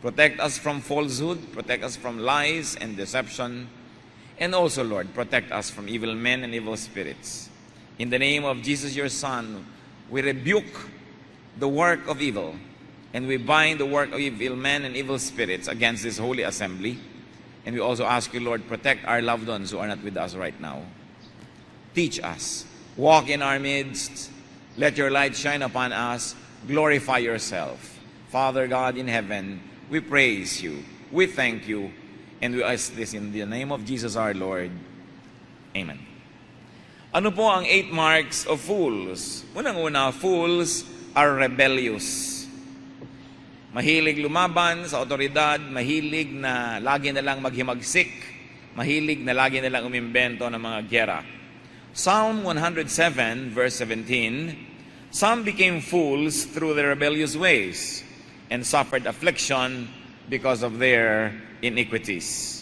Protect us from falsehood, protect us from lies and deception, and also, Lord, protect us from evil men and evil spirits. In the name of Jesus, your Son, we rebuke the work of evil, and we bind the work of evil men and evil spirits against this holy assembly. And we also ask you, Lord, protect our loved ones who are not with us right now. Teach us. Walk in our midst. Let your light shine upon us. Glorify yourself. Father God in heaven, we praise you. We thank you. And we ask this in the name of Jesus our Lord. Amen. Ano po ang 8 marks of fools? Unang-una, fools are rebellious. Mahilig lumaban sa otoridad, mahilig na lagi na lang maghimagsik, mahilig na lagi na lang umimbento ng mga gyera. Psalm 107 verse 17, some became fools through their rebellious ways and suffered affliction because of their iniquities.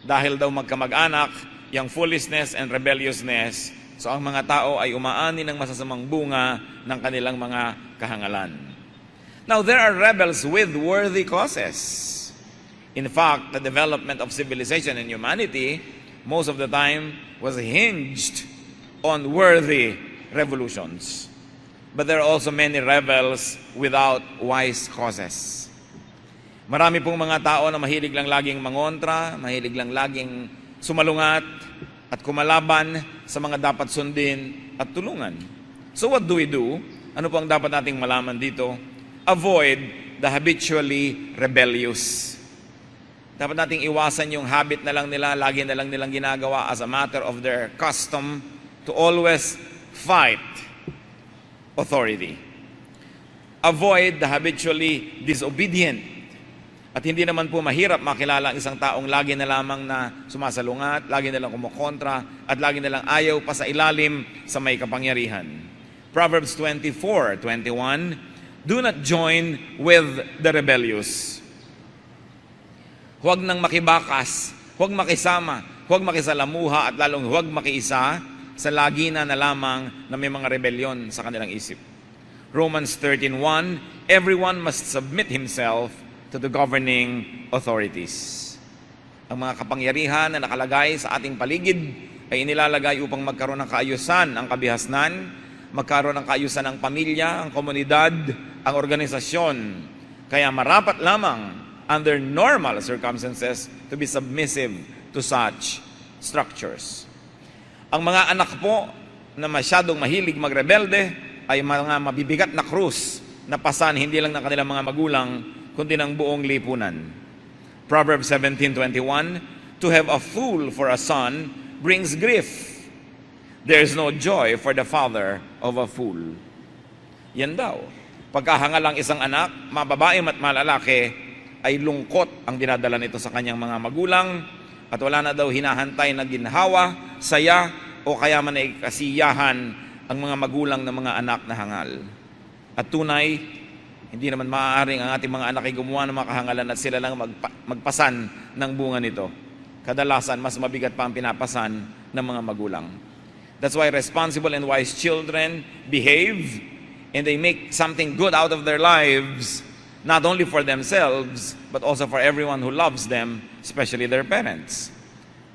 Dahil daw magkamag-anak, yung foolishness and rebelliousness, so ang mga tao ay umaani ng masasamang bunga ng kanilang mga kahangalan. Now, there are rebels with worthy causes. In fact, the development of civilization and humanity, most of the time, was hinged on worthy revolutions. But there are also many rebels without wise causes. Marami pong mga tao na mahilig lang laging mangontra, mahilig lang laging sumalungat at kumalaban sa mga dapat sundin at tulungan. So what do we do? Ano po ang dapat nating malaman dito? Avoid the habitually rebellious. Dapat nating iwasan yung habit na lang nila, lagi na lang nilang ginagawa as a matter of their custom to always fight authority. Avoid the habitually disobedient. At hindi naman po mahirap makilala ang isang taong lagi na lamang na sumasalungat, lagi na lang kumukontra, at lagi na lang ayaw pa sa ilalim sa may kapangyarihan. Proverbs 24:21, do not join with the rebellious. Huwag nang makibakas, huwag makisama, huwag makisalamuha, at lalong huwag makiisa sa lagina na lamang na may mga rebelyon sa kanilang isip. Romans 13:1, everyone must submit himself to the governing authorities. Ang mga kapangyarihan na nakalagay sa ating paligid ay inilalagay upang magkaroon ng kaayusan ang kabihasnan, magkaroon ng kaayusan ang pamilya, ang komunidad, ang organisasyon. Kaya marapat lamang under normal circumstances to be submissive to such structures. Ang mga anak po na masyadong mahilig magrebelde ay mga mabibigat na krus na pasan hindi lang ng kanilang mga magulang kundi ng buong lipunan. Proverbs 17:21, to have a fool for a son brings grief. There is no joy for the father of a fool. Yan daw. Pagkahangal ang isang anak, mababae at malalaki, ay lungkot ang dinadala nito sa kanyang mga magulang at wala na daw hinahantay na ginhawa, saya o kaya man ay kasiyahan ang mga magulang ng mga anak na hangal. At tunay, hindi naman maaaring ang ating mga anak ay gumawa ng mga kahangalan at sila lang magpasan ng bunga nito. Kadalasan, mas mabigat pa ang pinapasan ng mga magulang. That's why responsible and wise children behave and they make something good out of their lives, not only for themselves, but also for everyone who loves them, especially their parents.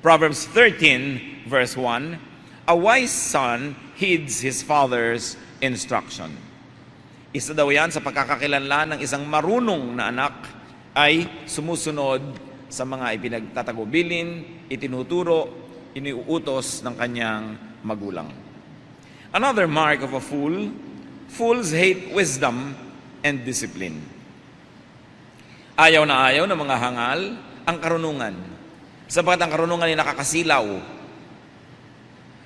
Proverbs 13, verse 1, a wise son heeds his father's instruction. Isa daw yan sa pagkakakilanlan ng isang marunong na anak ay sumusunod sa mga ipinagtatagubilin, itinuturo, iniuutos ng kanyang magulang. Another mark of a fool, fools hate wisdom and discipline. Ayaw na ayaw ng mga hangal ang karunungan. Sapagat ang karunungan ay nakakasilaw,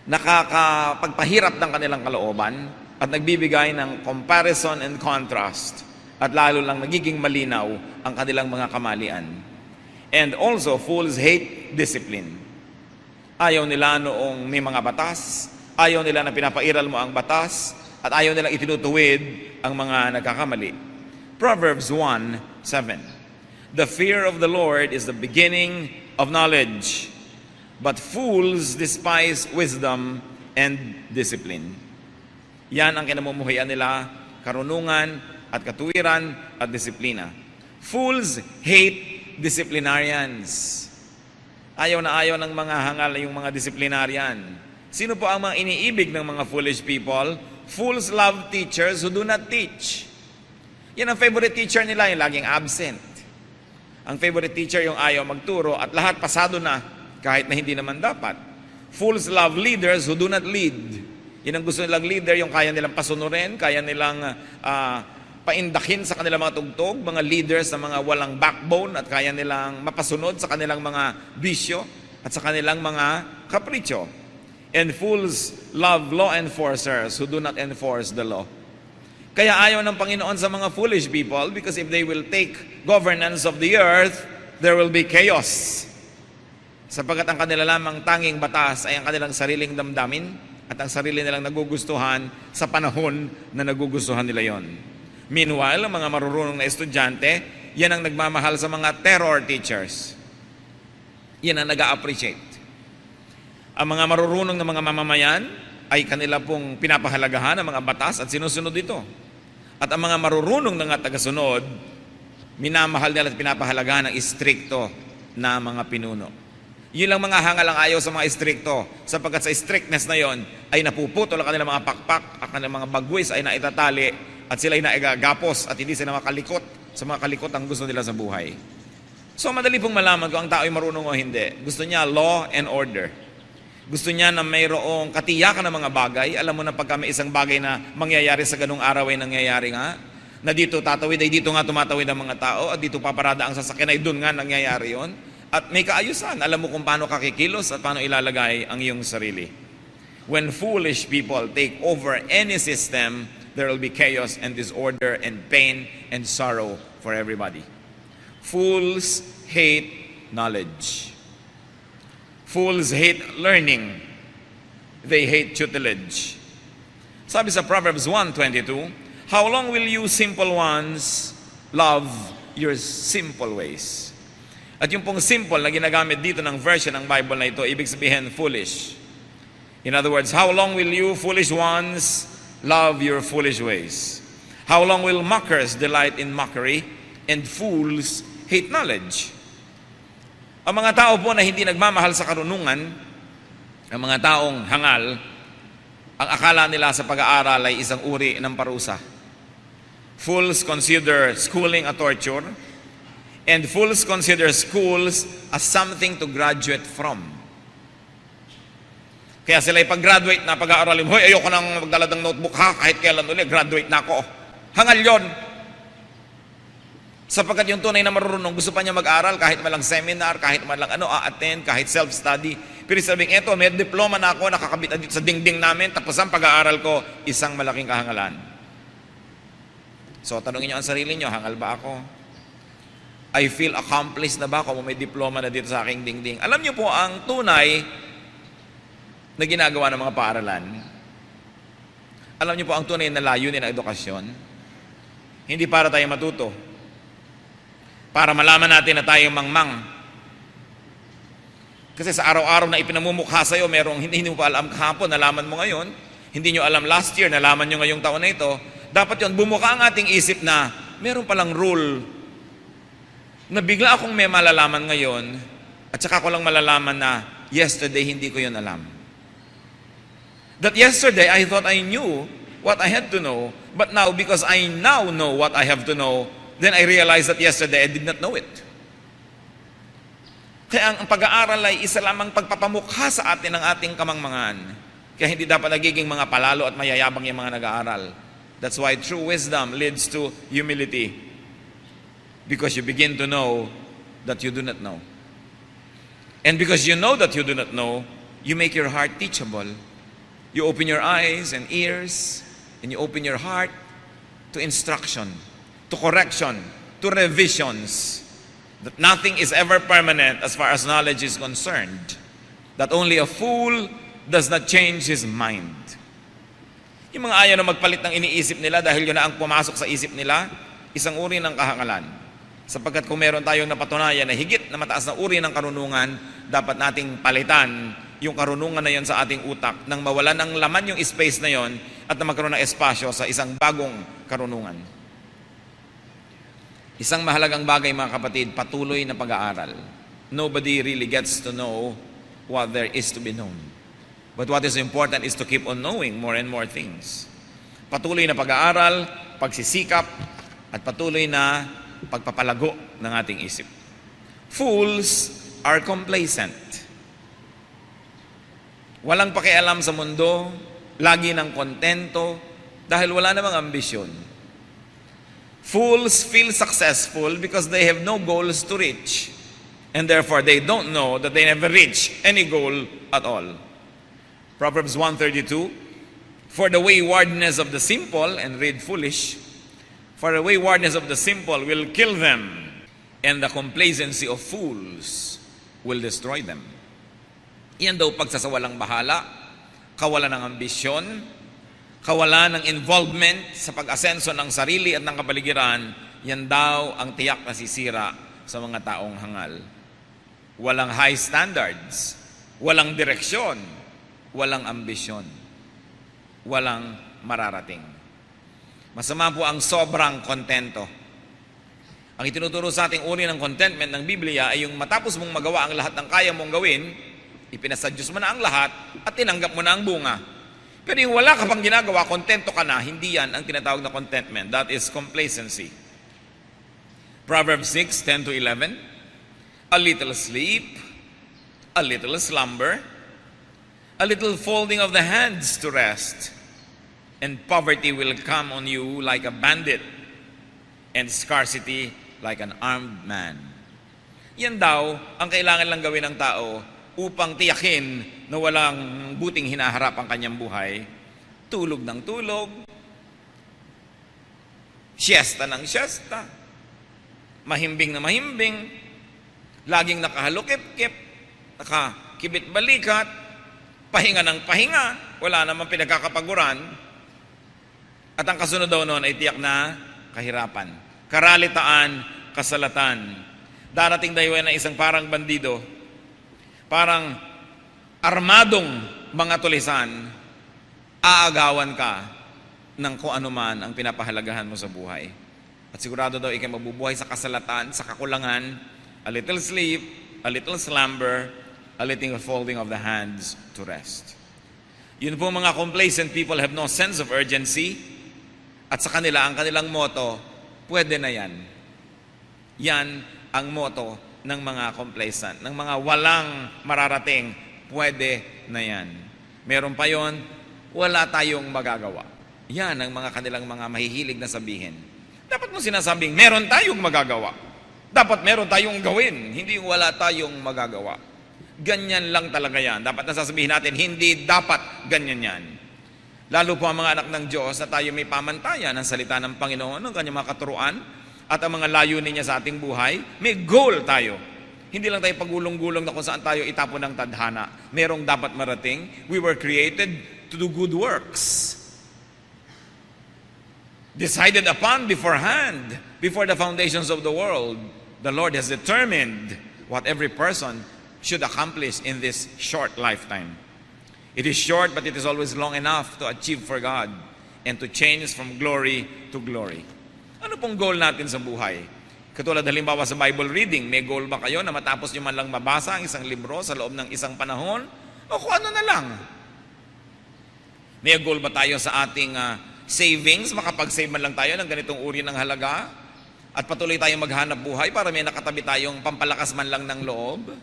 nakakapagpahirap ng kanilang kalooban, at nagbibigay ng comparison and contrast at lalo lang nagiging malinaw ang kanilang mga kamalian. And also, fools hate discipline. Ayaw nila noong may mga batas, ayaw nila na pinapairal mo ang batas, at ayaw nilang itinutuwid ang mga nagkakamali. Proverbs 1:7, the fear of the Lord is the beginning of knowledge, but fools despise wisdom and discipline. Yan ang kinamumuhayan nila, karunungan at katuwiran at disiplina. Fools hate disciplinarians. Ayaw na ayaw ng mga hangal yung mga disciplinarian. Sino po ang mga iniibig ng mga foolish people? Fools love teachers who do not teach. Yan ang favorite teacher nila, yung laging absent. Ang favorite teacher yung ayaw magturo at lahat pasado na kahit na hindi naman dapat. Fools love leaders who do not lead. Yan ang gusto nilang leader, yung kaya nilang pasunurin, kaya nilang paindakin sa kanilang mga tugtog, mga leaders na mga walang backbone at kaya nilang mapasunod sa kanilang mga bisyo at sa kanilang mga kapritsyo. And fools love law enforcers who do not enforce the law. Kaya ayaw ng Panginoon sa mga foolish people because if they will take governance of the earth, there will be chaos. Sapagkat ang kanila lamang tanging batas ay ang kanilang sariling damdamin at ang sarili nilang nagugustuhan sa panahon na nagugustuhan nila yon. Meanwhile, ang mga marurunong na estudyante, yan ang nagmamahal sa mga terror teachers. Yan ang nag-a-appreciate. Ang mga marurunong na mga mamamayan ay kanila pong pinapahalagahan ang mga batas at sinusunod ito. At ang mga marurunong na nga tagasunod, minamahal nila at pinapahalagahan ang istrikto na mga pinuno. Yun lang mga hangal ang ayaw sa mga istrikto, sapagkat sa strictness na yon ay napuputol ang kanilang mga pakpak, ang kanilang mga bagwis ay naitatali, at sila ay naigagapos at hindi sila makalikot sa mga kalikot ang gusto nila sa buhay. So madali pong malaman kung ang tao ay marunong o hindi. Gusto niya law and order. Gusto niya na mayroong katiyakan ng mga bagay. Alam mo na pagka may isang bagay na mangyayari sa ganung araw ay nangyayari nga, na dito tatawid ay dito nga tumatawid ang mga tao at dito paparada ang sasakyan ay doon nga nangyayari yon. At may kaayusan. Alam mo kung paano kakikilos at paano ilalagay ang iyong sarili. When foolish people take over any system, there will be chaos and disorder and pain and sorrow for everybody. Fools hate knowledge. Fools hate learning. They hate tutelage. Sabi sa Proverbs 1:22, how long will you simple ones love your simple ways? At yung pong simple na ginagamit dito ng version ng Bible na ito, ibig sabihin foolish. In other words, how long will you foolish ones love your foolish ways? How long will mockers delight in mockery and fools hate knowledge? Ang mga tao po na hindi nagmamahal sa karunungan, ang mga taong hangal, ang akala nila sa pag-aaral ay isang uri ng parusa. Fools consider schooling a torture, and fools consider schools as something to graduate from. Kaya sila pag-graduate na pag-aaralin, hoy, ayoko nang magdala ng notebook ha, kahit kailan ulit, graduate na ako. Hangal yon. Sapagkat yung tunay na marunong, gusto pa niya mag-aral kahit malang seminar, kahit malang a-attend, kahit self-study. Pero sabing, eto, may diploma na ako, nakakabit na dito sa dingding namin, tapos ang pag-aaral ko, isang malaking kahangalan. So, tanungin niyo ang sarili niyo, hangal ba ako? I feel accomplished na ba kung may diploma na dito sa aking dingding? Alam niyo po, ang tunay na ginagawa ng mga paaralan, alam niyo po ang tunay na layunin ng edukasyon, hindi para tayo matuto, para malaman natin na tayo mangmang. Kasi sa araw-araw na ipinamumukha sa'yo, merong hindi mo pa alam kahapon, nalaman mo ngayon, hindi nyo alam last year, nalaman nyo ngayong taon na ito, dapat yun, bumuka ang ating isip na meron palang rule na bigla akong may malalaman ngayon at saka ko lang malalaman na yesterday hindi ko yun alam. That yesterday I thought I knew what I had to know, but now because I now know what I have to know, then I realized that yesterday I did not know it. Kaya ang pag-aaral ay isa lamang pagpapamukha sa atin ng ating kamangmangan. Kaya hindi dapat nagiging mga palalo at mayayabang yung mga nag-aaral. That's why true wisdom leads to humility. Because you begin to know that you do not know. And because you know that you do not know, you make your heart teachable. You open your eyes and ears, and you open your heart to instruction, to correction, to revisions. That nothing is ever permanent as far as knowledge is concerned. That only a fool does not change his mind. Yung mga ayaw na magpalit ng iniisip nila dahil yun na ang pumasok sa isip nila, isang uri ng kahangalan. Sapagkat kung meron tayong napatunayan na higit na mataas na uri ng karunungan, dapat nating palitan yung karunungan na yon sa ating utak nang mawalan ng laman yung space na yon at na magkaroon ng espasyo sa isang bagong karunungan. Isang mahalagang bagay, mga kapatid, patuloy na pag-aaral. Nobody really gets to know what there is to be known. But what is important is to keep on knowing more and more things. Patuloy na pag-aaral, pagsisikap, at patuloy na pagpapalago ng ating isip. Fools are complacent. Walang pakialam sa mundo, lagi ng kontento, dahil wala namang ambisyon. Fools feel successful because they have no goals to reach, and therefore they don't know that they never reach any goal at all. Proverbs 1:32, for the waywardness of the simple, and read foolish, for the waywardness of the simple will kill them, and the complacency of fools will destroy them. Yan daw pagsasawalang bahala, kawalan ng ambisyon, kawalan ng involvement sa pag-asenso ng sarili at ng kapaligiran, yan daw ang tiyak na sisira sa mga taong hangal. Walang high standards, walang direksyon, walang ambisyon, walang mararating. Masama po ang sobrang kontento. Ang itinuturo sa ating uri ng contentment ng Biblia ay yung matapos mong magawa ang lahat ng kaya mong gawin, ipinasa Diyos mo na ang lahat at tinanggap mo na ang bunga. Pero yung wala ka pang ginagawa, kontento ka na, hindi yan ang tinatawag na contentment. That is complacency. Proverbs 6:10-11, a little sleep, a little slumber, a little folding of the hands to rest, and poverty will come on you like a bandit, and scarcity like an armed man. Yan daw ang kailangan lang gawin ng tao upang tiyakin na walang buting hinaharap ang kanyang buhay. Tulog ng tulog, siesta ng siesta, mahimbing na mahimbing, laging nakahalukip-kip, nakakibit-balikat, pahinga ng pahinga, wala namang pinagkakapaguran, at ang kasunod daw noon ay tiyak na kahirapan, karalitaan, kasalatan. Darating daw na isang parang bandido, parang armadong mga tulisan, aagawan ka ng kung ano man ang pinapahalagahan mo sa buhay. At sigurado daw ikay mabubuhay sa kasalatan, sa kakulangan, a little sleep, a little slumber, a little folding of the hands to rest. Yun po, mga complacent people have no sense of urgency, at sa kanila, ang kanilang motto, pwede na yan. Yan ang motto ng mga complacent, ng mga walang mararating, pwede na yan. Meron pa yon, wala tayong magagawa. Yan ang mga kanilang mga mahihilig na sabihin. Dapat mo sinasabing, meron tayong magagawa. Dapat meron tayong gawin, hindi wala tayong magagawa. Ganyan lang talaga yan. Dapat nasasabihin natin, hindi dapat ganyan yan. Lalo po ang mga anak ng Diyos na tayo may pamantayan ng salita ng Panginoon, ng kanyang mga katuruan, at ang mga layunin niya sa ating buhay, may goal tayo. Hindi lang tayo pagulong-gulong na kung saan tayo itapon ng tadhana. Merong dapat marating. We were created to do good works. Decided upon beforehand, before the foundations of the world, the Lord has determined what every person should accomplish in this short lifetime. It is short, but it is always long enough to achieve for God and to change from glory to glory. Ano pong goal natin sa buhay? Katulad halimbawa sa Bible reading, may goal ba kayo na matapos nyo man lang mabasa ang isang libro sa loob ng isang panahon? O kung ano na lang? May goal ba tayo sa ating savings? Makapag-save man lang tayo ng ganitong uri ng halaga? At patuloy tayong maghanap buhay para may nakatabi tayong pampalakas man lang ng loob?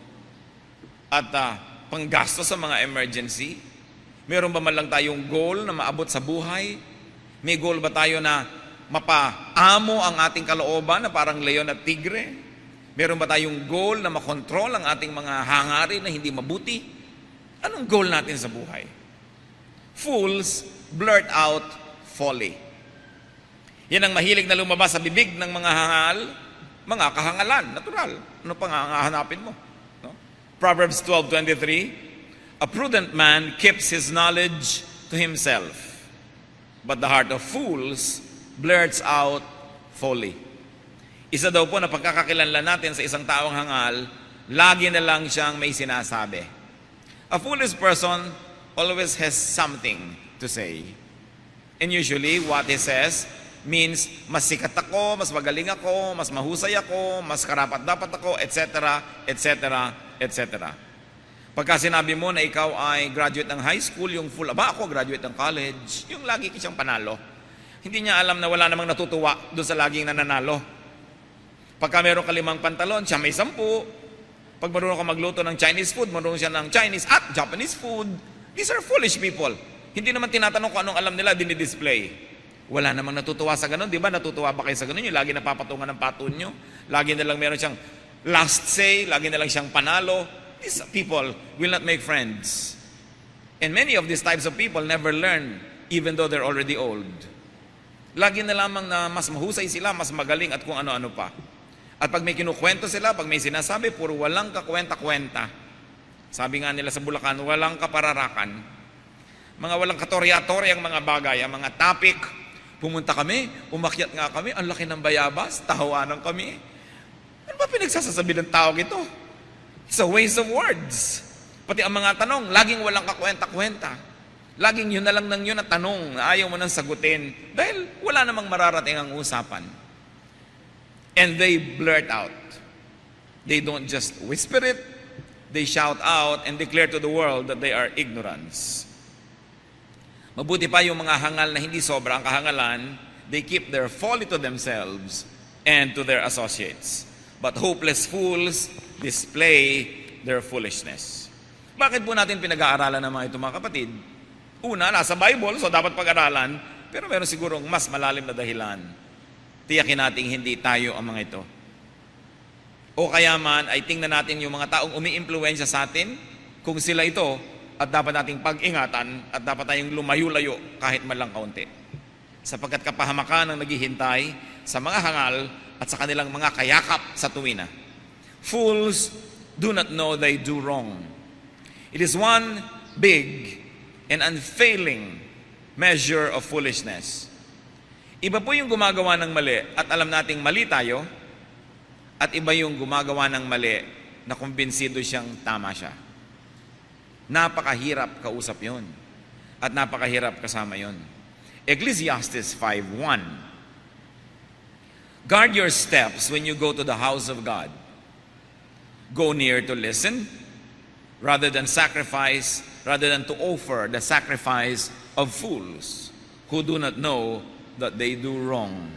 At panggasto sa mga emergency? Meron ba man lang tayong goal na maabot sa buhay? May goal ba tayo na mapaamo ang ating kalooban na parang leon at tigre? Meron ba tayong goal na makontrol ang ating mga hangarin na hindi mabuti? Anong goal natin sa buhay? Fools blurt out folly. Yan ang mahilig na lumabas sa bibig ng mga hangal, mga kahangalan, natural. Ano pang hahanapin mo? No? Proverbs 12:23, a prudent man keeps his knowledge to himself, but the heart of fools blurts out folly. Isa daw po na pagkakakilanlan natin sa isang taong hangal, lagi na lang siyang may sinasabi. A foolish person always has something to say. And usually what he says means mas sikat ako, mas magaling ako, mas mahusay ako, mas karapat-dapat ako, etc., etc., etc. Pagka sinabi mo na ikaw ay graduate ng high school, yung full, ako graduate ng college, yung lagi siyang panalo. Hindi niya alam na wala namang natutuwa doon sa laging nananalo. Pagka meron ka 5 pantalon, siya may 10. Pag marunong ka magluto ng Chinese food, marunong siya ng Chinese at Japanese food. These are foolish people. Hindi naman tinatanong kung anong alam nila, dinidisplay. Wala namang natutuwa sa ganun, di ba? Natutuwa ba kayo sa ganun? Yung lagi napapatungan ng patun nyo. Lagi na lang meron siyang last say, lagi na lang siyang panalo. These people will not make friends. And many of these types of people never learn, even though they're already old. Lagi na lamang na mas mahusay sila, mas magaling at kung ano-ano pa. At pag may kinukwento sila, pag may sinasabi, puro walang kakwenta-kwenta. Sabi nga nila sa Bulacan, walang kapararakan. Mga walang katorya-torya ang mga bagay, ang mga topic. Pumunta kami, umakyat nga kami, ang laki ng bayabas, tahawanan kami. Ano ba pinagsasasabi ng tao ito? It's a waste of words. Pati ang mga tanong, laging walang kakwenta-kwenta. Laging yun na lang ng yun na tanong, ayaw mo nang sagutin. Dahil wala namang mararating ang usapan. And they blurt out. They don't just whisper it, they shout out and declare to the world that they are ignorance. Mabuti pa yung mga hangal na hindi sobra ang kahangalan, they keep their folly to themselves and to their associates. But hopeless fools display their foolishness. Bakit po natin pinag-aaralan ng mga ito, mga kapatid? Una, nasa Bible, so dapat pag-aralan, pero meron sigurong mas malalim na dahilan. Tiyakin natin hindi tayo ang mga ito. O kaya man, ay tingnan natin yung mga taong umi-impluwensya sa atin, kung sila ito, at dapat nating pag-ingatan, at dapat tayong lumayo-layo kahit man lang kaunti. Sapagkat kapahamakan ang naghihintay sa mga hangal at sa kanilang mga kayakap sa tuwina. Fools do not know they do wrong. It is one big and unfailing measure of foolishness. Iba po yung gumagawa ng mali at alam nating mali tayo, at iba yung gumagawa ng mali na kumbinsido siyang tama siya. Napakahirap kausap yun. At napakahirap kasama yun. Ecclesiastes 5:1. Guard your steps when you go to the house of God. Go near to listen, rather than to offer the sacrifice of fools who do not know that they do wrong.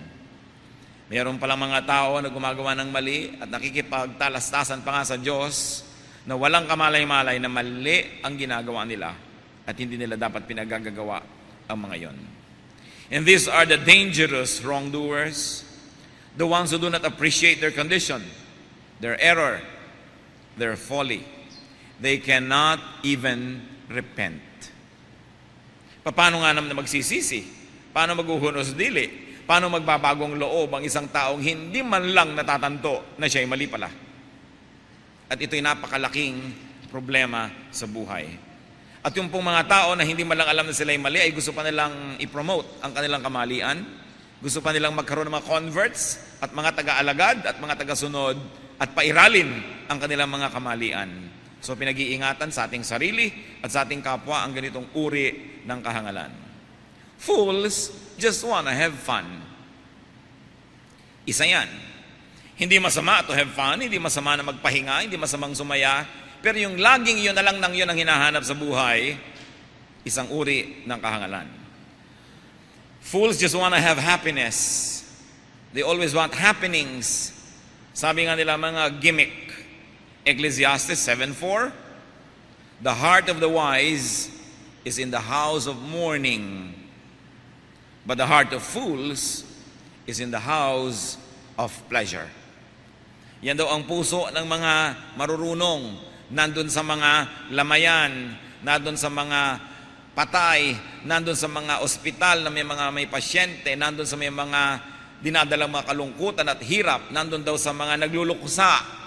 Mayroon palang mga tao na gumagawa ng mali at nakikipagtalastasan pa nga sa Diyos na walang kamalay-malay na mali ang ginagawa nila at hindi nila dapat pinagagagawa ang mga yon. And these are the dangerous wrongdoers, the ones who do not appreciate their condition, their error, their folly. They cannot even repent. Paano nga naman na magsisisi? Paano maghuhunos dili? Paano magbabagong loob ang isang taong hindi man lang natatanto na siya'y mali pala? At ito'y napakalaking problema sa buhay. At yung pong mga tao na hindi man lang alam na sila'y mali ay gusto pa nilang i-promote ang kanilang kamalian. Gusto pa nilang magkaroon ng mga converts at mga taga-alagad at mga taga-sunod at pairalin ang kanilang mga kamalian. So pinag-iingatan sa ating sarili at sa ating kapwa ang ganitong uri ng kahangalan. Fools just wanna have fun. Isa yan. Hindi masama to have fun, hindi masama na magpahinga, hindi masamang sumaya, pero yung laging yun na lang nang yun ang hinahanap sa buhay, isang uri ng kahangalan. Fools just wanna have happiness. They always want happenings. Sabi nga nila mga gimmick. Ecclesiastes 7:4, the heart of the wise is in the house of mourning, but the heart of fools is in the house of pleasure. Yan daw ang puso ng mga marurunong, nandun sa mga lamayan, nandun sa mga patay, nandun sa mga ospital na may pasyente, nandun sa may mga dinadalang mga kalungkutan at hirap, nandun daw sa mga naglulukusa.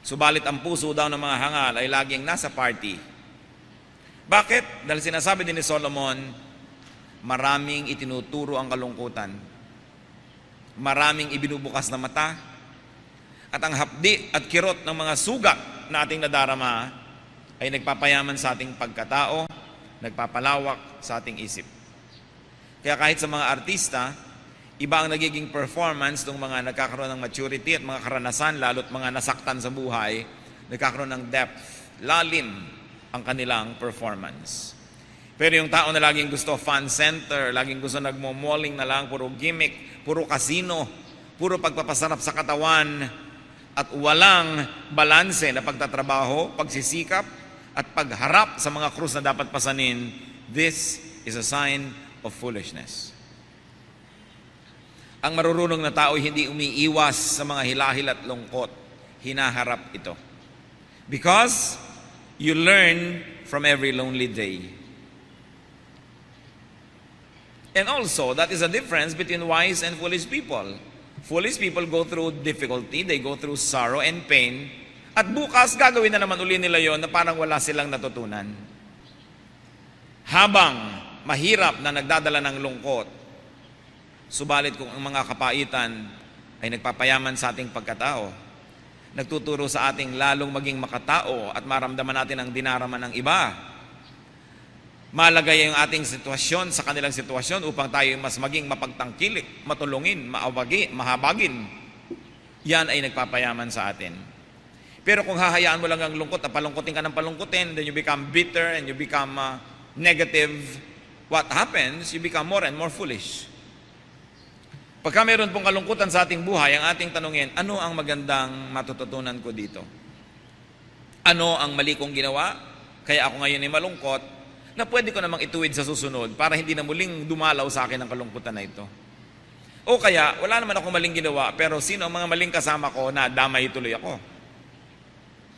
Subalit ang puso daw ng mga hangal ay laging nasa party. Bakit? Dahil sinasabi din ni Solomon, maraming itinuturo ang kalungkutan. Maraming ibinubukas na mata. At ang hapdi at kirot ng mga sugat na ating nadarama ay nagpapayaman sa ating pagkatao, nagpapalawak sa ating isip. Kaya kahit sa mga artista, Iba ang nagiging performance ng mga nagkakaroon ng maturity at mga karanasan, lalo't mga nasaktan sa buhay, nagkakaroon ng depth, lalim ang kanilang performance. Pero yung tao na laging gusto fun center, laging gusto nagmo-malling na lang, puro gimmick, puro casino, puro pagpapasarap sa katawan, at walang balanse na pagtatrabaho, pagsisikap, at pagharap sa mga krus na dapat pasanin, this is a sign of foolishness. Ang marurunong na tao hindi umiiwas sa mga hilahil at lungkot. Hinaharap ito. Because you learn from every lonely day. And also, that is a difference between wise and foolish people. Foolish people go through difficulty, they go through sorrow and pain, at bukas gagawin na naman uli nila yon na parang wala silang natutunan. Habang mahirap na nagdadala ng lungkot, subalit kung ang mga kapaitan ay nagpapayaman sa ating pagkatao, nagtuturo sa ating lalong maging makatao at maramdaman natin ang dinarama ng iba, malagay ang ating sitwasyon sa kanilang sitwasyon upang tayo mas maging mapagtangkilik, matulungin, mahabagin, yan ay nagpapayaman sa atin. Pero kung hahayaan mo lang ang lungkot at palungkutin ka ng palungkutin, then you become bitter and you become negative, what happens? You become more and more foolish. Pagka meron pong kalungkutan sa ating buhay, ang ating tanungin, ano ang magandang matututunan ko dito? Ano ang mali kong ginawa? Kaya ako ngayon ay malungkot, na pwede ko namang ituwid sa susunod para hindi na muling dumalaw sa akin ang kalungkutan na ito. O kaya, wala naman akong maling ginawa, pero sino ang mga maling kasama ko na damay tuloy ako?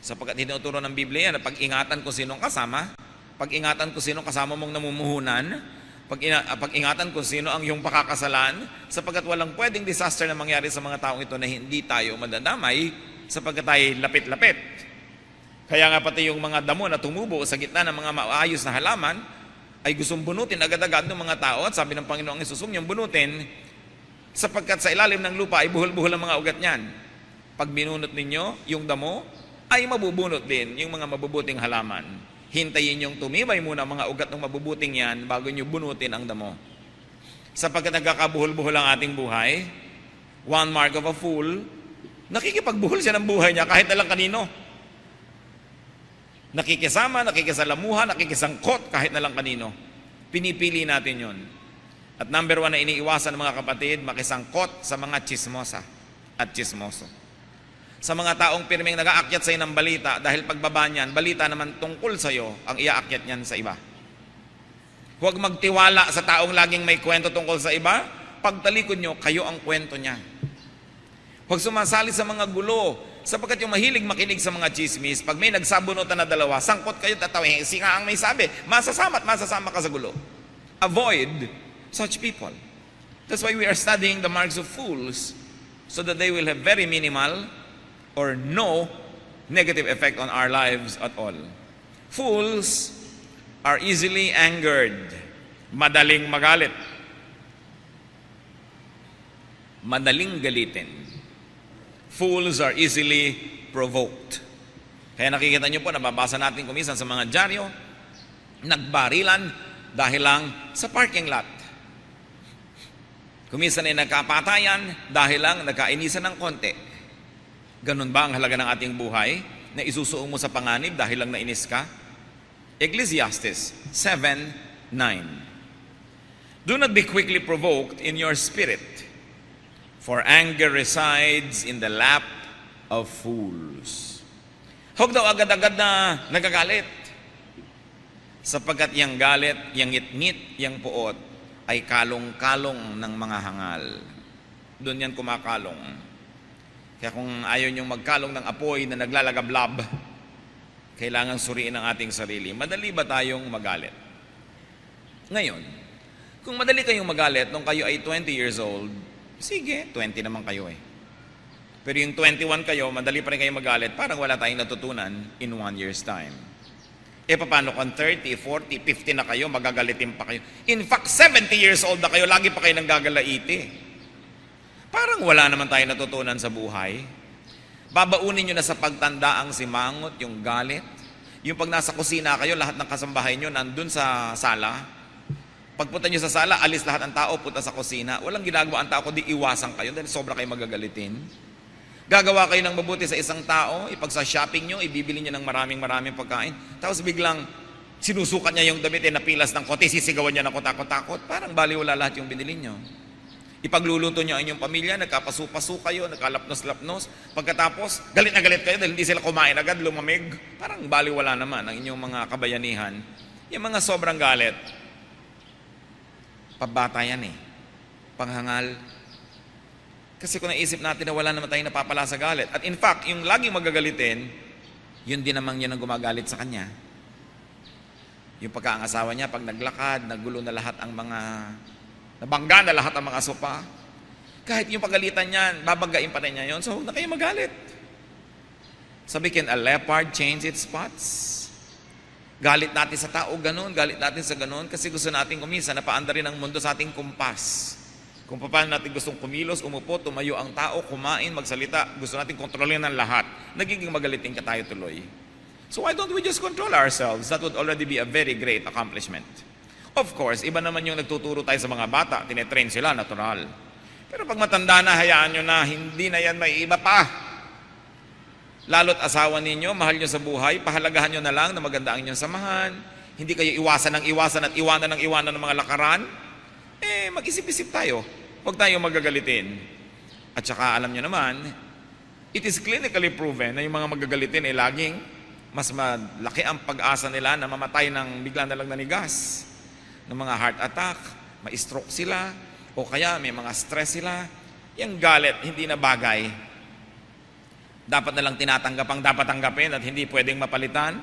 Sapagkat tinuturo ng Biblia na pag-ingatan ko sinong kasama, pag-ingatan ko sinong kasama mong namumuhunan, pag-ingatan ko sino ang iyong pakakasalan, sapagkat walang pwedeng disaster na mangyari sa mga taong ito na hindi tayo madadamay, sapagkat tayo lapit-lapit. Kaya nga pati yung mga damo na tumubo sa gitna ng mga maayos na halaman, ay gustong bunutin agad-agad ng mga tao, at sabi ng Panginoong Hesus, huwag niyong bunutin, sapagkat sa ilalim ng lupa ay buhol-buhol ang mga ugat niyan. Pag binunot ninyo yung damo, ay mabubunot din yung mga mabubuting halaman. Hintayin yung tumibay muna ang mga ugat ng mabubuting yan bago nyo bunutin ang damo. Sapagkat nagkakabuhol-buhol ang ating buhay, one mark of a fool, nakikipagbuhol siya ng buhay niya kahit na lang kanino. Nakikisama, nakikisalamuha, nakikisangkot kahit na lang kanino. Pinipili natin yon. At number 1 na iniiwasan ng mga kapatid, makisangkot sa mga chismosa at chismoso. Sa mga taong pirmeng nag-aakyat sa ng balita, dahil pagbaba niyan, balita naman tungkol sa iyo ang iaakyat niyan sa iba. Huwag magtiwala sa taong laging may kwento tungkol sa iba, pagtalikod nyo, kayo ang kwento niya. Huwag sumasali sa mga gulo, sapagkat yung mahilig makinig sa mga chismis, pag may nagsabunutan na dalawa, sangkot kayo tatawin, singa ang may sabi, masasama at masasama ka sa gulo. Avoid such people. That's why we are studying the marks of fools, so that they will have very minimal or no negative effect on our lives at all. Fools are easily angered, madaling magalit, madaling galitin. Fools are easily provoked. Kaya nakikita nyo po, nababasa natin kumisan sa mga dyaryo, nagbarilan dahil lang sa parking lot. Kumisan ay nagkapatayan dahil lang nagkainisan ng konti. Ganun ba ang halaga ng ating buhay na isusuong mo sa panganib dahil lang nainis ka? Ecclesiastes 7:9. Do not be quickly provoked in your spirit, for anger resides in the lap of fools. Huwag daw agad-agad na nagagalit, sapagkat yang galit, yang ngit-ngit, yang puot ay kalong-kalong ng mga hangal. Doon yan kumakalong. Kaya kung ayaw niyong magkalong ng apoy na naglalagablab, kailangan suriin ang ating sarili. Madali ba tayong magalit? Ngayon, kung madali kayong magalit nung kayo ay 20 years old, sige, 20 naman kayo eh. Pero yung 21 kayo, madali pa rin kayong magalit, parang wala tayong natutunan in 1 year's time. E paano kung 30, 40, 50 na kayo, magagalitin pa kayo? In fact, 70 years old na kayo, lagi pa kayo nang gagalaiti. Parang wala naman tayo natutunan sa buhay. Babaunin nyo na sa pagtanda ang simangot, yung galit. Yung pag nasa kusina kayo, lahat ng kasambahay nyo nandun sa sala. Pagpunta nyo sa sala, alis lahat ng tao, punta sa kusina. Walang ginagawa ang tao, kundi iwasan kayo dahil sobra kayo magagalitin. Gagawa kayo ng mabuti sa isang tao, ipagsa-shopping nyo, ibibili nyo ng maraming pagkain. Tapos biglang sinusukat niya yung damit, napilas ng kote, sisigawan niya ng takot-takot. Parang baliwala lahat yung binili nyo. Ipagluluto nyo ang inyong pamilya, nagkapasupaso kayo, nagkalapnos-lapnos. Pagkatapos, galit na galit kayo dahil hindi sila kumain agad, lumamig. Parang baliwala naman ang inyong mga kabayanihan. Yung mga sobrang galit, pabata yan panghangal. Kasi kung naisip natin na wala naman tayong napapala sa galit. At in fact, yung laging magagalitin, yun din naman yun ang gumagalit sa kanya. Yung pagkaangasawa niya, pag naglakad, nagulo na lahat ang mga, nabangga na lahat ang mga sopa. Kahit yung pagalitan niyan, babagain pa rin niya yun. So huwag na kayo magalit. Sabi, can a leopard change its spots? Galit natin sa tao, ganun. Galit natin sa ganun. Kasi gusto natin kumisa, napaanda rin ang mundo sa ating kumpas. Kung paano natin gustong kumilos, umupo, tumayo ang tao, kumain, magsalita, gusto natin kontrolin ng lahat. Nagiging magalitin ka tayo tuloy. So why don't we just control ourselves? That would already be a very great accomplishment. Of course, iba naman yung nagtuturo tayo sa mga bata. Tinetrain sila, natural. Pero pag matanda na, hayaan nyo na, hindi na yan may iba pa. Lalo't asawa ninyo, mahal nyo sa buhay, pahalagahan nyo na lang na maganda ang inyong samahan. Hindi kayo iwasan at iwanan ng mga lakaran. Mag-isip-isip tayo. Huwag tayo magagalitin. At saka alam nyo naman, it is clinically proven na yung mga magagalitin laging mas malaki ang pag-asa nila na mamatay ng bigla na lang nanigas, ng mga heart attack, ma-stroke sila, o kaya may mga stress sila. Yung galit, hindi na bagay. Dapat na lang tinatanggap ang dapat tanggapin at hindi pwedeng mapalitan.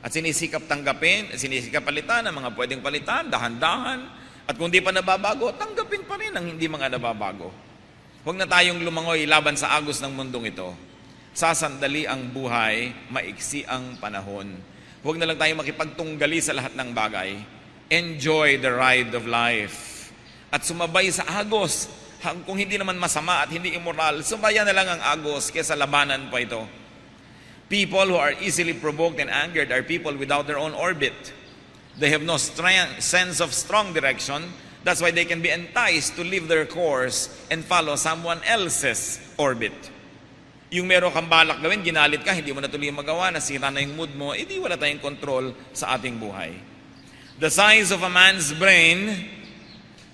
At sinisikap tanggapin, sinisikap palitan ang mga pwedeng palitan, dahan-dahan. At kung di pa nababago, tanggapin pa rin ang hindi mga nababago. Huwag na tayong lumangoy laban sa agos ng mundong ito. Sasandali ang buhay, maiksi ang panahon. Huwag na lang tayong makipagtunggali sa lahat ng bagay. Enjoy the ride of life. At sumabay sa agos. Kung hindi naman masama at hindi immoral, subayan na lang ang agos kaysa labanan pa ito. People who are easily provoked and angered are people without their own orbit. They have no sense of strong direction. That's why they can be enticed to leave their course and follow someone else's orbit. Yung meron kang balak gawin, ginalit ka, hindi mo na tuloy magawa, nasira na yung mood mo, di wala tayong control sa ating buhay. The size of a man's brain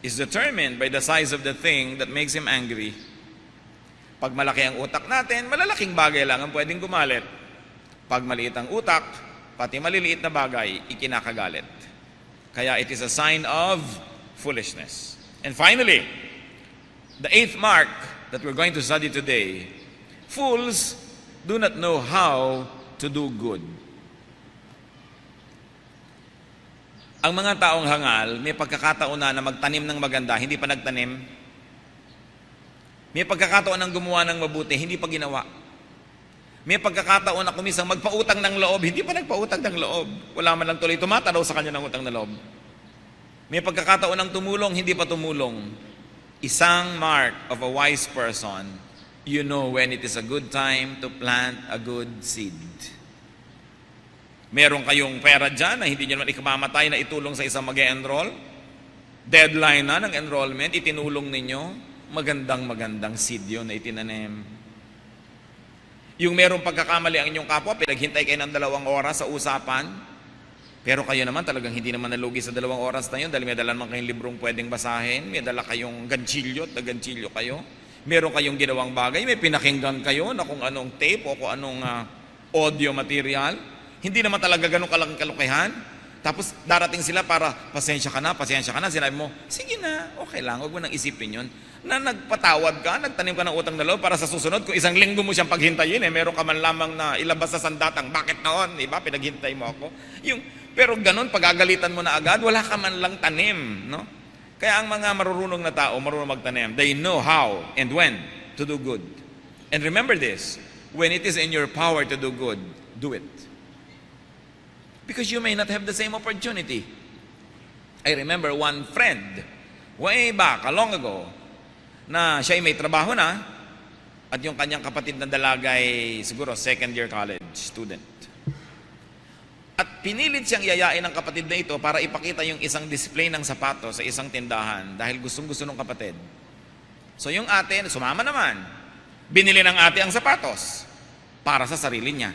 is determined by the size of the thing that makes him angry. Pag malaki ang utak natin, malalaking bagay lang ang pwedeng gumalit. Pag maliit ang utak, pati maliliit na bagay, ikinakagalit. Kaya it is a sign of foolishness. And finally, the 8th mark that we're going to study today, fools do not know how to do good. Ang mga taong hangal, may pagkakataon na magtanim ng maganda, hindi pa nagtanim. May pagkakataon ng gumawa ng mabuti, hindi pa ginawa. May pagkakataon na kumisang magpautang ng loob, hindi pa nagpautang ng loob. Wala man lang tuloy tumatanaw sa kanya ng utang na loob. May pagkakataon ng tumulong, hindi pa tumulong. Isang mark of a wise person, you know when it is a good time to plant a good seed. Meron kayong pera dyan na hindi nyo naman ikamamatay na itulong sa isang mag-e-enroll. Deadline na ng enrollment, itinulong ninyo. Magandang seed yun na itinanim. Yung merong pagkakamali ang inyong kapwa, pinaghintay kayo ng 2 oras sa usapan, pero kayo naman talagang hindi naman nalugi sa 2 oras na yun dahil may dala naman kayong librong pwedeng basahin, may dala kayong ganchilyo at ganchilyo kayo, meron kayong ginawang bagay, may pinakinggan kayo na kung anong tape o kung anong audio material, hindi naman talaga ganun kalaking kalukihan. Tapos darating sila para, pasensya ka na, sinabi mo, sige na, okay lang, huwag mo nang isipin yun. Na nagpatawad ka, nagtanim ka ng utang na loob para sa susunod, kung isang linggo mo siyang paghintayin, meron ka man lamang na ilabas sa sandatang, bakit noon, diba, pinaghintay mo ako. Pero ganun, pagagalitan mo na agad, wala ka man lang tanim, no? Kaya ang mga marurunong na tao, marunong magtanim, they know how and when to do good. And remember this, when it is in your power to do good, do it. Because you may not have the same opportunity. I remember one friend, way back, long ago, na siya ay may trabaho na, at yung kanyang kapatid na dalaga ay siguro second year college student. At pinilit siyang yayain ng kapatid na ito para ipakita yung isang display ng sapatos sa isang tindahan dahil gustong-gusto ng kapatid. So yung ate, sumama naman. Binili ng ate ang sapatos para sa sarili niya.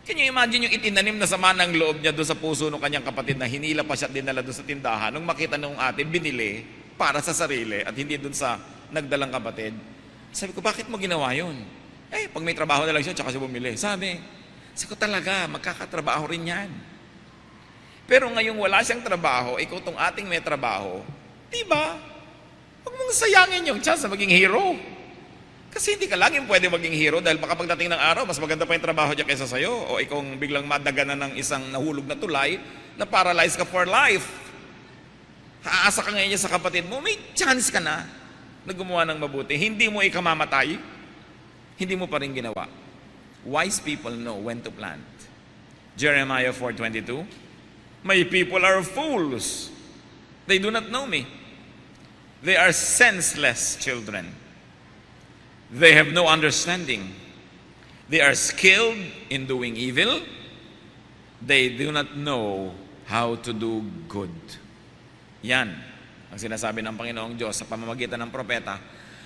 Can you imagine yung itinanim na sama ng loob niya doon sa puso ng kanyang kapatid na hinila pa siya at dinala doon sa tindahan nung makita ng ate, binili para sa sarili at hindi doon sa nagdalang kapatid. Sabi ko, bakit mo ginawa yun? Pag may trabaho na lang siya, tsaka siya bumili. Sabi ko talaga, magkakatrabaho rin yan. Pero ngayong wala siyang trabaho, ikaw tong ating may trabaho, di ba? Huwag mong sayangin yung chance na maging hero. Kasi hindi ka laging pwede maging hero dahil baka pagdating ng araw, mas maganda pa yung trabaho niya kaysa sa'yo. O ikaw biglang madaganan ng isang nahulog na tulay na paralyzed ka for life. Haasa ka ngayon niya sa kapatid mo, may chance ka na gumawa ng mabuti. Hindi mo ikamamatay, hindi mo pa rin ginawa. Wise people know when to plant. Jeremiah 4:22, my people are fools. They do not know me. They are senseless children. They have no understanding. They are skilled in doing evil. They do not know how to do good. Yan ang sinasabi ng Panginoong Diyos sa pamamagitan ng propeta.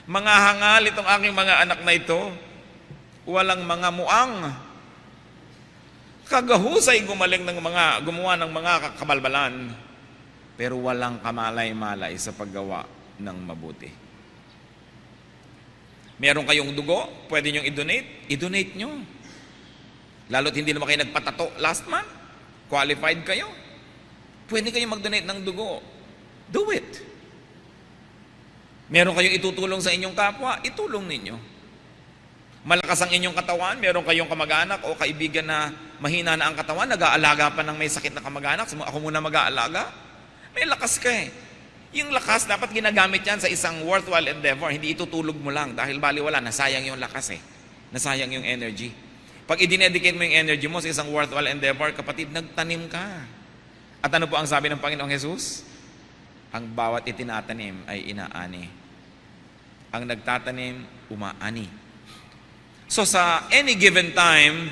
Mga hangal itong aking mga anak na ito, walang mga muang. Kagahusay gumawa ng mga kabalbalan, pero walang kamalay-malay sa paggawa ng mabuti. Meron kayong dugo, pwede nyo i-donate nyo. Lalo't hindi naman kayo nagpatato last month, qualified kayo. Pwede kayong mag-donate ng dugo. Do it. Meron kayong itutulong sa inyong kapwa, itulong ninyo. Malakas ang inyong katawan, meron kayong kamag-anak o kaibigan na mahina na ang katawan, nag-aalaga pa ng may sakit na kamag-anak, ako muna mag-aalaga. May lakas ka eh. Yung lakas, dapat ginagamit yan sa isang worthwhile endeavor. Hindi itutulog mo lang dahil baliwala, nasayang yung lakas eh. Nasayang yung energy. Pag i-dedicate mo yung energy mo sa isang worthwhile endeavor, kapatid, nagtanim ka. At ano po ang sabi ng Panginoong Jesus? Ang bawat itinatanim ay inaani. Ang nagtatanim, umaani. So sa any given time,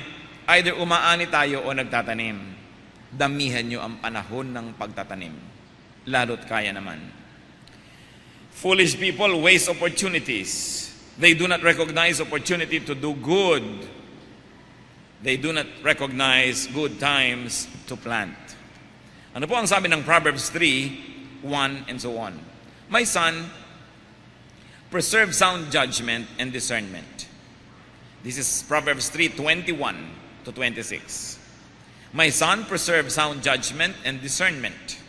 either umaani tayo o nagtatanim. Damihan nyo ang panahon ng pagtatanim. Lalo't kaya naman. Foolish people waste opportunities. They do not recognize opportunity to do good. They do not recognize good times to plant. Ano po ang sabi ng Proverbs 3:1 and so on? My son, preserve sound judgment and discernment. This is Proverbs 3:21 to 26. My son, preserve sound judgment and discernment.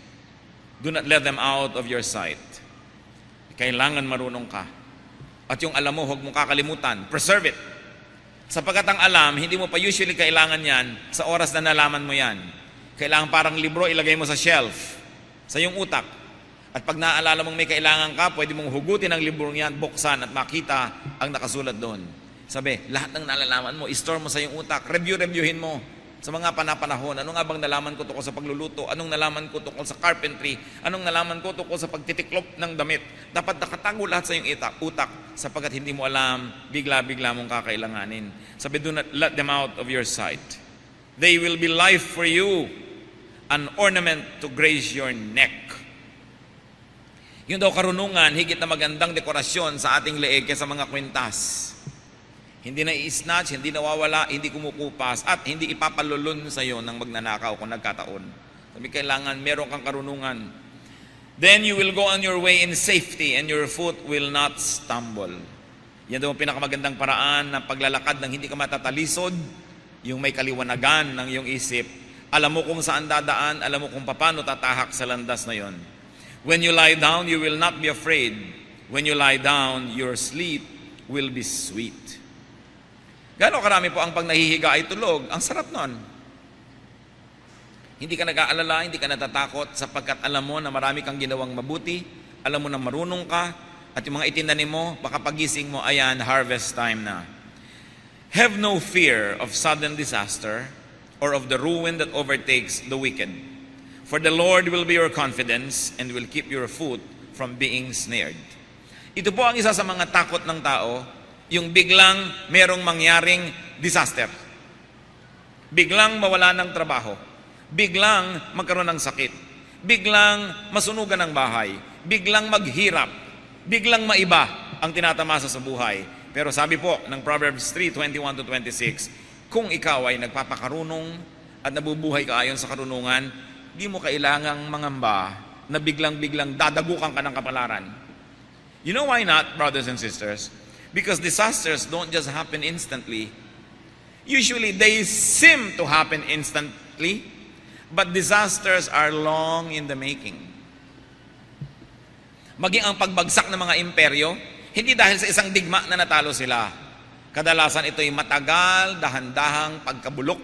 Do not let them out of your sight. Kailangan marunong ka. At yung alam mo, huwag mong kakalimutan. Preserve it. Sapagkat ang alam, hindi mo pa usually kailangan yan sa oras na nalaman mo yan. Kailangan parang libro, ilagay mo sa shelf, sa iyong utak. At pag naaalala mong may kailangan ka, pwede mong hugutin ang librong yan, buksan at makita ang nakasulat doon. Sabi, lahat ng nalalaman mo, i-store mo sa iyong utak. Reviewin mo. Sa mga panapanahon, ano nga bang nalaman ko tungkol sa pagluluto? Anong nalaman ko tungkol sa carpentry? Anong nalaman ko tungkol sa pagtitiklop ng damit? Dapat nakatago lahat sa iyong utak sapagkat hindi mo alam, bigla-bigla mong kakailanganin. Sabi, do not let them out of your sight. They will be life for you, an ornament to grace your neck. Yun daw karunungan, higit na magandang dekorasyon sa ating leeg kaysa mga kwintas. Hindi na i-snatch, hindi nawawala, hindi kumukupas, at hindi ipapalulun sa iyo ng magnanakaw kung nagkataon. Sabi, kailangan meron kang karunungan. Then you will go on your way in safety and your foot will not stumble. Yan daw ang pinakamagandang paraan ng paglalakad ng hindi ka matatalisod, yung may kaliwanagan ng iyong isip. Alam mo kung saan dadaan, alam mo kung paano tatahak sa landas na yon. When you lie down, you will not be afraid. When you lie down, your sleep will be sweet. Gano'ng karami po ang pag nahihiga ay tulog? Ang sarap nun. Hindi ka nag-aalala, hindi ka natatakot sapagkat alam mo na marami kang ginawang mabuti, alam mo na marunong ka, at yung mga itinanim mo, baka pagising mo, ayan, harvest time na. Have no fear of sudden disaster or of the ruin that overtakes the wicked. For the Lord will be your confidence and will keep your foot from being snared. Ito po ang isa sa mga takot ng tao, yung biglang merong mangyaring disaster. biglang mawala ng trabaho, biglang magkaroon ng sakit, biglang masunugan ng bahay, biglang maghirap, biglang maiba ang tinatamasa sa buhay. Pero sabi po ng Proverbs 3:21-26, kung ikaw ay nagpapakarunong at nabubuhay ka ayon sa karunungan, di mo kailangang mangamba na biglang-biglang dadagukan ka ng kapalaran. You know why not, brothers and sisters? Because disasters don't just happen instantly. Usually, they seem to happen instantly, but disasters are long in the making. Maging ang pagbagsak ng mga imperyo, hindi dahil sa isang digma na natalo sila. Kadalasan ito'y matagal, dahan-dahang pagkabulok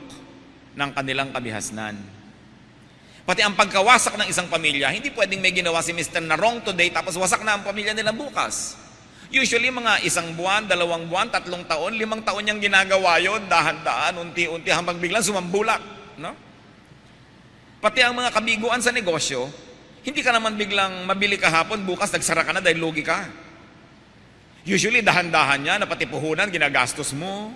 ng kanilang kabihasnan. Pati ang pagkawasak ng isang pamilya, hindi pwedeng may ginawa si Mr. na wrong today tapos wasak na ang pamilya nila bukas. Usually mga 1 buwan, 2 buwan, 3 taon, 5 taon niyang ginagawa yun, dahan-dahan, unti-unti, hanggang biglang sumambulak. No? Pati ang mga kabiguan sa negosyo, hindi ka naman biglang mabili kahapon, bukas nagsara ka na dahil lugi ka. Usually dahan-dahan niya, na pati puhunan, ginagastos mo.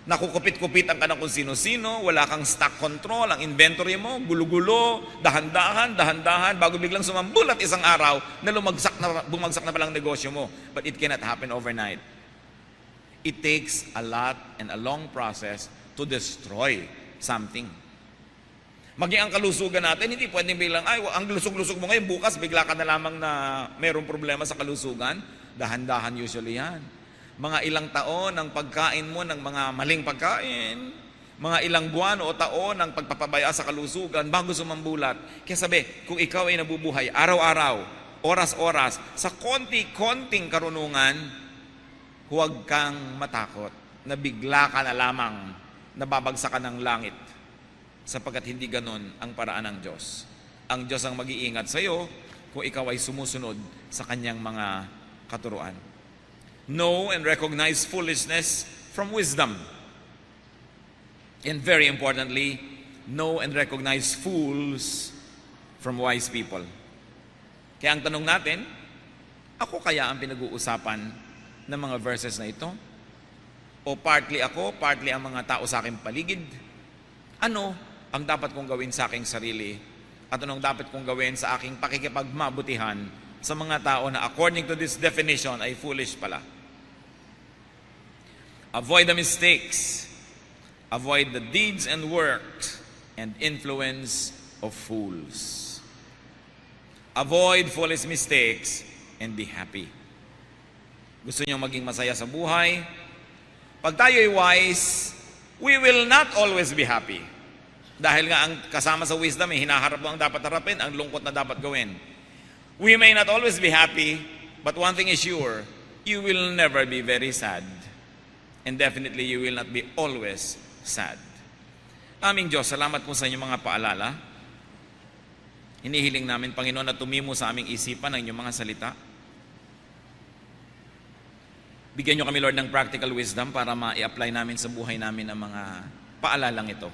Nakukupit-kupitan ka ng kung sino-sino, wala kang stock control, ang inventory mo, gulo-gulo, dahan-dahan, bago biglang sumambulat isang araw na bumagsak na palang negosyo mo. But it cannot happen overnight. It takes a lot and a long process to destroy something. Maging ang kalusugan natin, hindi pwedeng biglang, ay, ang lusog-lusog mo ngayon, bukas bigla ka na lamang na mayroong problema sa kalusugan. Dahan-dahan usually yan. Mga ilang taon ang pagkain mo ng mga maling pagkain, mga ilang buwan o taon ang pagpapabaya sa kalusugan bago sumambulat. Kaya sabi, kung ikaw ay nabubuhay araw-araw, oras-oras, sa konti-konting karunungan, huwag kang matakot na bigla ka na lamang nababagsakan ng langit, sapagkat hindi ganon ang paraan ng Diyos. Ang Diyos ang mag-iingat sa iyo kung ikaw ay sumusunod sa kanyang mga katuruan. Know and recognize foolishness from wisdom. And very importantly, know and recognize fools from wise people. Kaya ang tanong natin, ako kaya ang pinag-uusapan ng mga verses na ito? O partly ako, partly ang mga tao sa aking paligid? Ano ang dapat kong gawin sa aking sarili? At anong dapat kong gawin sa aking pakikipagmabutihan sa mga tao na according to this definition ay foolish pala? Avoid the mistakes. Avoid the deeds and works and influence of fools. Avoid foolish mistakes and be happy. Gusto niyo maging masaya sa buhay? Pag tayo ay wise, we will not always be happy. Dahil nga ang kasama sa wisdom, hinaharap mo ang dapat harapin, ang lungkot na dapat gawin. We may not always be happy, but one thing is sure, you will never be very sad. And definitely, you will not be always sad. Aming Diyos, salamat po sa inyong mga paalala. Hinihiling namin, Panginoon, na tumimo sa aming isipan ang inyong mga salita. Bigyan niyo kami, Lord, ng practical wisdom para ma-i-apply namin sa buhay namin ang mga paalalang ito.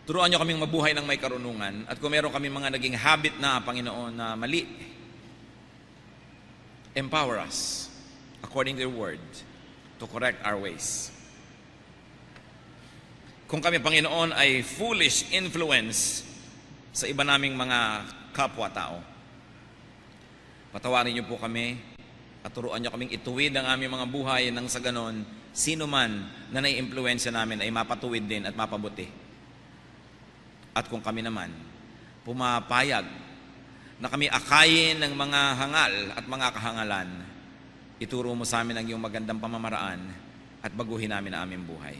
Turuan niyo kaming mabuhay ng may karunungan at kung meron kami mga naging habit na, Panginoon, na mali, empower us according to your word to correct our ways. Kung kami, Panginoon, ay foolish influence sa iba naming mga kapwa-tao, patawarin niyo po kami at turuan niyo kaming ituwid ang aming mga buhay nang sa ganon, sino man na nai-impluensya namin ay mapatuwid din at mapabuti. At kung kami naman pumapayag na kami akayin ng mga hangal at mga kahangalan, ituro mo sa amin ang iyong magandang pamamaraan at baguhin namin ang aming buhay.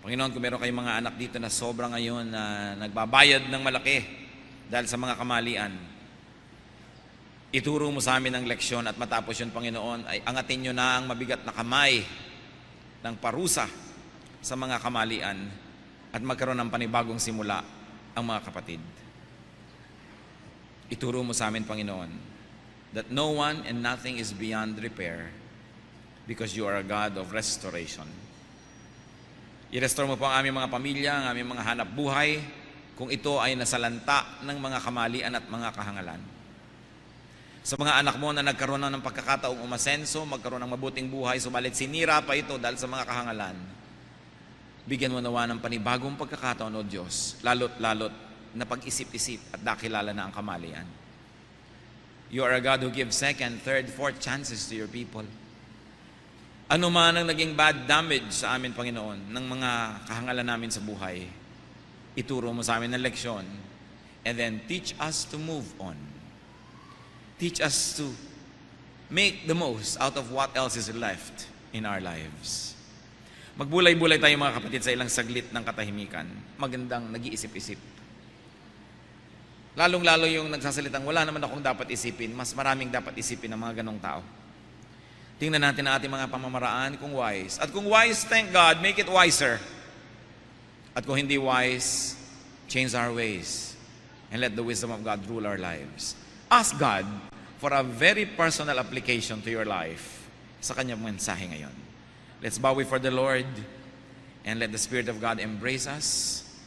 Panginoon, kung meron kayong mga anak dito na sobra ngayon na nagbabayad ng malaki dahil sa mga kamalian, ituro mo sa amin ang leksyon at matapos yun, Panginoon, ay angatin nyo na ang mabigat na kamay ng parusa sa mga kamalian at magkaroon ng panibagong simula ang mga kapatid. Ituro mo sa amin, Panginoon, that no one and nothing is beyond repair because you are a God of restoration. I-restore mo po ang aming mga pamilya, ang aming mga hanap buhay, kung ito ay nasalanta ng mga kamalian at mga kahangalan. Sa mga anak mo na nagkaroon ng pagkakataong umasenso, magkaroon ng mabuting buhay, subalit sinira pa ito dahil sa mga kahangalan, Bigyan mo nawa ng panibagong pagkakataon, O Diyos, lalot na pag-isip-isip at dakilala na ang kamalian. You are a God who gives second, third, fourth chances to your people. Ano man ang naging bad damage sa amin, Panginoon, ng mga kahangalan namin sa buhay, ituro mo sa amin ng leksyon, and then teach us to move on. Teach us to make the most out of what else is left in our lives. Magbulay-bulay tayo mga kapatid sa ilang saglit ng katahimikan. Magandang nag-iisip-isip. Lalong-lalo yung nagsasalitang wala naman akong dapat isipin, mas maraming dapat isipin ng mga ganong tao. Tingnan natin ang ating mga pamamaraan kung wise. At kung wise, thank God, make it wiser. At kung hindi wise, change our ways and let the wisdom of God rule our lives. Ask God for a very personal application to your life sa kanyang mensahe ngayon. Let's bow before the Lord and let the Spirit of God embrace us